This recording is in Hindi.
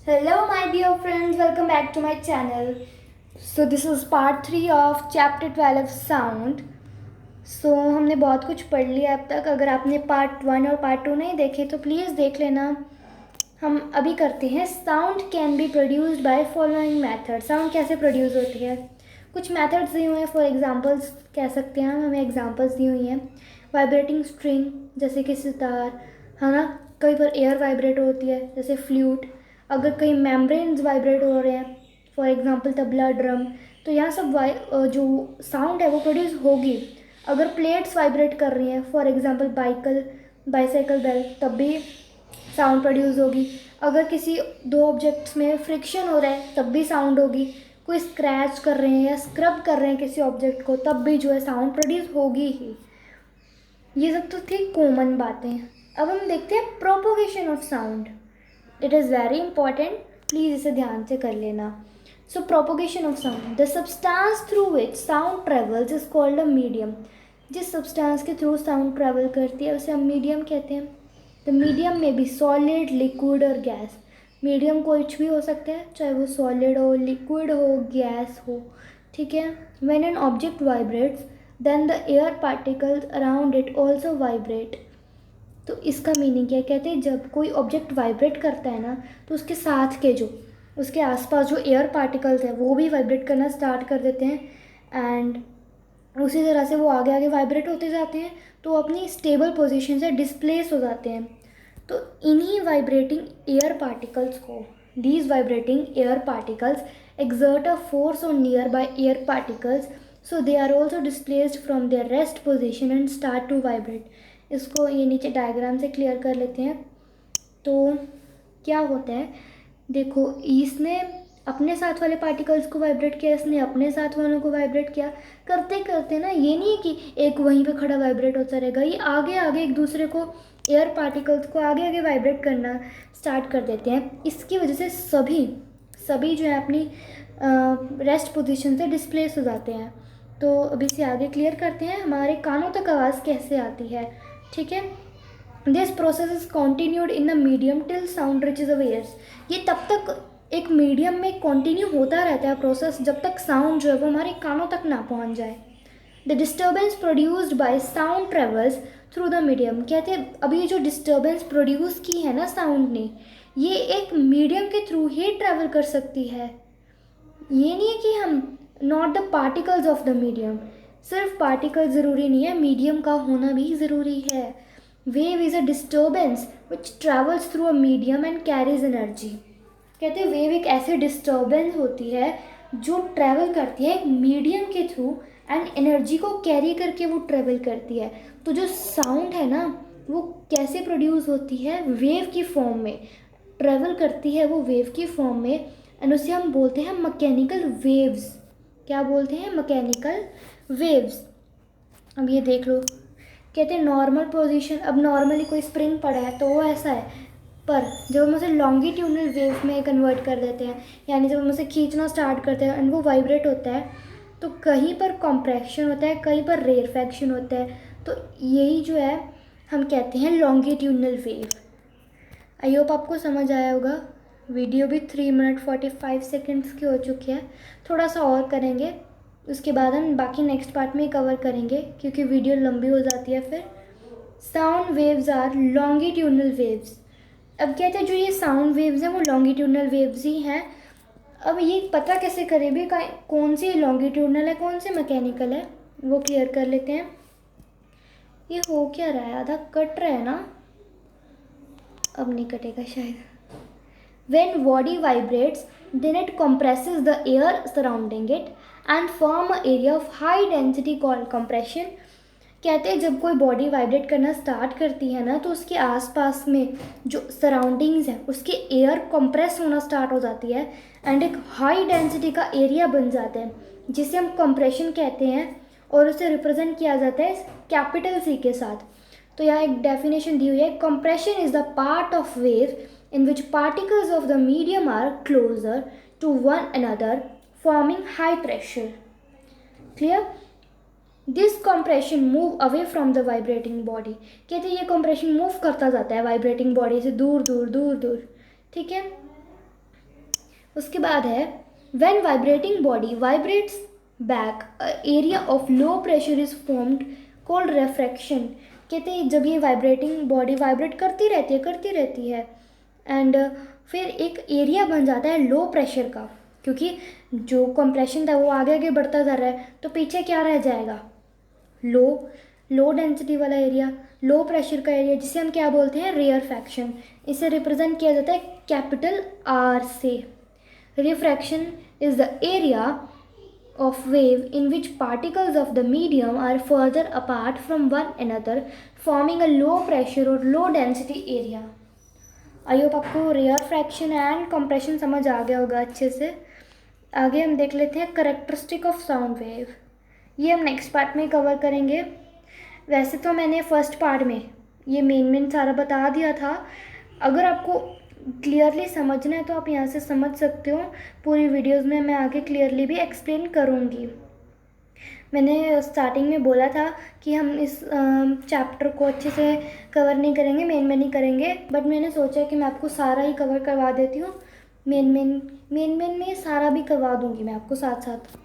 Hello, my dear friends, welcome back to my channel. So, this is part 3 of chapter 12 sound. So, हमने बहुत कुछ पढ़ लिया अब तक. अगर आपने पार्ट 1 और पार्ट 2 नहीं देखे तो प्लीज़ देख लेना. हम अभी करते हैं sound can be produced by following method. Sound कैसे प्रोड्यूस होती है, कुछ मेथड्स दिए हुए हैं. फॉर एग्जांपल्स कह सकते हैं, हमें एग्जांपल्स दी हुई हैं. वाइब्रेटिंग स्ट्रिंग जैसे कि सितार, है ना. कई बार एयर वाइब्रेट होती है जैसे फ्लूट. अगर कहीं मेम्ब्रेन्स वाइब्रेट हो रहे हैं, फॉर एग्जांपल तबला, ड्रम, तो यहाँ सब जो साउंड है वो प्रोड्यूस होगी. अगर प्लेट्स वाइब्रेट कर रही हैं, फॉर एग्जांपल बाइसाइकिल बेल, तब भी साउंड प्रोड्यूस होगी. अगर किसी दो ऑब्जेक्ट्स में फ्रिक्शन हो रहा है तब भी साउंड होगी. कोई स्क्रैच कर रहे हैं या स्क्रब कर रहे हैं किसी ऑब्जेक्ट को, तब भी जो है साउंड प्रोड्यूस होगी ही. ये सब तो थी कॉमन बातें. अब हम देखते हैं propagation of sound. It is very important, please इसे ध्यान से कर लेना. So propagation of sound, the substance through which sound travels is called a medium. जिस सब्सटेंस के थ्रू साउंड ट्रेवल करती है उसे हम मीडियम कहते हैं. The medium may be solid, liquid और गैस. मीडियम कुछ भी हो सकता है, चाहे वो सॉलिड हो, लिक्विड हो, गैस हो. ठीक है. When an object vibrates then the air particles around it also vibrate. तो इसका मीनिंग क्या है, कहते हैं जब कोई ऑब्जेक्ट वाइब्रेट करता है ना, तो उसके साथ के जो उसके आसपास जो एयर पार्टिकल्स हैं वो भी वाइब्रेट करना स्टार्ट कर देते हैं. एंड उसी तरह से वो आगे आगे वाइब्रेट होते जाते हैं, तो अपनी स्टेबल पोजीशन से डिस्प्लेस हो जाते हैं. तो इन्हीं वाइब्रेटिंग एयर पार्टिकल्स को, these vibrating air particles exert a force on nearby air particles, so they are also displaced from their rest position and start to vibrate. इसको ये नीचे डायग्राम से क्लियर कर लेते हैं. तो क्या होता है, देखो, इसने अपने साथ वाले पार्टिकल्स को वाइब्रेट किया, इसने अपने साथ वालों को वाइब्रेट किया. करते करते ना, ये नहीं है कि एक वहीं पे खड़ा वाइब्रेट होता रहेगा, ये आगे आगे एक दूसरे को, एयर पार्टिकल्स को आगे आगे वाइब्रेट करना स्टार्ट कर देते हैं. इसकी वजह से सभी जो है अपनी रेस्ट पोजीशन से डिस्प्लेस हो जाते हैं. तो अभी से आगे क्लियर करते हैं हमारे कानों तक आवाज़ कैसे आती है. ठीक है. This process is continued in the medium till sound reaches a ears. ये तब तक एक मीडियम में कंटिन्यू होता रहता है प्रोसेस, जब तक साउंड जो है वो हमारे कानों तक ना पहुंच जाए. The disturbance produced by sound travels through the medium. कहते हैं अभी जो डिस्टर्बेंस प्रोड्यूस की है ना साउंड ने, ये एक मीडियम के थ्रू ही ट्रैवल कर सकती है. ये नहीं है कि हम not the particles of the medium. सिर्फ पार्टिकल ज़रूरी नहीं है, मीडियम का होना भी ज़रूरी है. Wave is a disturbance which travels through a medium and carries energy. कहते हैं वेव एक ऐसी डिस्टर्बेंस होती है जो ट्रैवल करती है एक मीडियम के थ्रू एंड एनर्जी को कैरी करके वो ट्रैवल करती है. तो जो साउंड है ना, वो कैसे प्रोड्यूस होती है, वेव की फॉर्म में ट्रैवल करती है, वो वेव की फॉर्म में. एंड उसे हम बोलते हैं मैकेनिकल वेव्स. क्या बोलते हैं? Mechanical waves. अब ये देख लो, कहते हैं नॉर्मल पोजीशन. अब नॉर्मली कोई स्प्रिंग पड़ा है तो वो ऐसा है, पर जब हम उसे लॉन्गिट्यूडनल वेव में कन्वर्ट कर देते हैं, यानी जब हम उसे खींचना स्टार्ट करते हैं एंड वो वाइब्रेट होता है, तो कहीं पर कॉम्प्रेक्शन होता है, कहीं पर रेयरफैक्शन होता है. तो यही जो है हम कहते हैं लॉन्गिट्यूडनल वेव. आई होप आपको समझ आया होगा. वीडियो भी 3 मिनट 45 सेकेंड्स की हो चुकी है. थोड़ा सा और करेंगे, उसके बाद हम बाकी नेक्स्ट पार्ट में कवर करेंगे क्योंकि वीडियो लंबी हो जाती है फिर. Sound waves are longitudinal waves. अब कहते हैं जो ये साउंड वेव्स हैं वो लॉन्गिट्यूडनल वेव्स ही हैं. अब ये पता कैसे करें भी कौन सी लॉन्गिट्यूडनल है, कौन सी मैकेनिकल है, वो क्लियर कर लेते हैं. ये हो क्या रहा है, आधा कट रहा है ना, अब नहीं कटेगा शायद. When body vibrates, then it compresses the air surrounding it and form an area of high density called compression. कहते हैं जब कोई बॉडी वाइब्रेट करना स्टार्ट करती है ना, तो उसके आसपास में जो सराउंडिंग्स हैं उसके एयर कंप्रेस होना स्टार्ट हो जाती है एंड एक हाई डेंसिटी का एरिया बन जाता है जिसे हम कंप्रेशन कहते हैं. और उसे रिप्रेजेंट किया जाता है कैपिटल सी के साथ. तो यहाँ एक डेफिनेशन दी हुई है, compression is the part of wave in which particles of the medium are closer to one another forming high pressure. Clear? This compression move away from the vibrating body. कहते हैं ये compression move करता जाता है vibrating body से दूर दूर दूर दूर. ठीक है. उसके बाद है when vibrating body vibrates back area of low pressure is formed called refraction. कहते हैं जब ये वाइब्रेटिंग बॉडी वाइब्रेट करती रहती है एंड फिर एक एरिया बन जाता है लो प्रेशर का, क्योंकि जो कंप्रेशन था वो आगे आगे बढ़ता जा रहा है, तो पीछे क्या रह जाएगा, लो डेंसिटी वाला एरिया, लो प्रेशर का एरिया, जिसे हम क्या बोलते हैं, रेयरफैक्शन। इसे रिप्रेजेंट किया जाता है कैपिटल आर से। Refraction is the area of wave in which particles of the medium are further apart from one another, forming a low pressure or low density area. I hope आपको रेयर फ्रैक्शन एंड कंप्रेशन समझ आ गया होगा अच्छे से। आगे हम देख लेते हैं करेक्टरिस्टिक ऑफ साउंड वेव। ये हम नेक्स्ट पार्ट में कवर करेंगे। वैसे तो मैंने फर्स्ट पार्ट में ये मेन सारा बता दिया था। अगर आपको क्लियरली समझना है तो आप यहाँ से समझ सकते हो। पूरी वीडियोस में मैं आगे क्लियरली भी एक्सप्लेन करूँगी। मैंने स्टार्टिंग में बोला था कि हम इस चैप्टर को अच्छे से कवर नहीं करेंगे, मेन में नहीं करेंगे, बट मैंने सोचा कि मैं आपको सारा ही कवर करवा देती हूँ। मेन में सारा भी करवा दूँगी मैं आपको साथ साथ।